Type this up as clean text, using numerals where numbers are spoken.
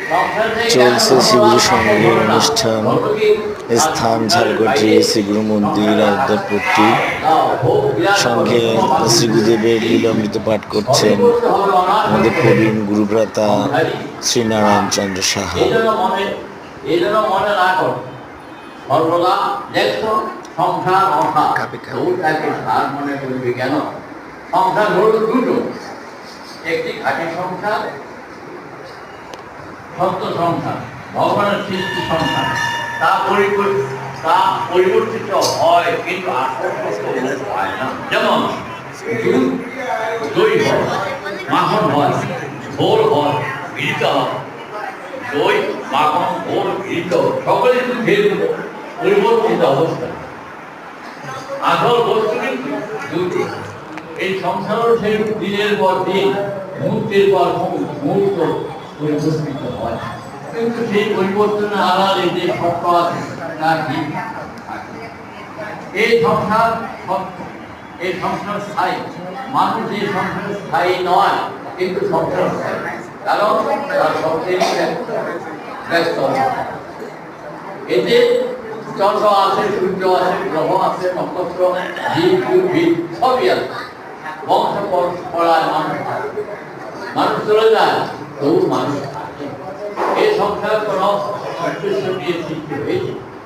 চলছে শ্রীগুরু সঙ্গের অনুষ্ঠান। স্থান ঝালকাঠি শ্রীগুরু মন্দির আদ্যাপট্টি। সঙ্গে শ্রীগুরুদেবের লীলামৃত পাঠ করছেন আমাদের প্রবীণ গুরুভ্রাতা শ্রীনারায়ণ চন্দ্র সাহা। সর্বদা দেখছো সংসার অসার তাকে সার মনে করবি কেন? সংসার হল দুটো, একটি ঘাটি সংসার, সত্য সংসার, ভগবানের সৃষ্টি সংসার। তা পরিবর্তিত হয়, কিন্তু আসল হয় না। যেমন দই হয়, মাখন হয়, ঝোল হয়, ঘৃত হয়। দই, মাখন, ঝোল, ঘৃত সকলে দুধের পরিবর্তিত অবস্থা। আসল বস্তু কিন্তু দুটি। এই সংসারও সেই দিনের পর দিন, মুহূর্তের পর মুহূর্ত পরিবর্তিত হয়, কিন্তু সেই পরিবর্তনের আড়ালে যে সত্য আছে তা ঠিক থাকে। এই সংসার সত্য, এই সংসার স্থায়ী। মানুষ এই সংসার স্থায়ী নয়, কিন্তু সংসার স্থায়ী, কারণ তার সত্যেই ব্যস্ত। এতে চন্দ্র আছে, সূর্য আছে, গ্রহ আছে, নক্ষত্র, জীব, উদ্ভিদ সবই আছে। বংশ পরম্পরায় মানুষ চলে যায়, তবু মানুষ থাকে। এই সংসার কোন উদ্দেশ্য নিয়ে সৃষ্টি হয়েছে,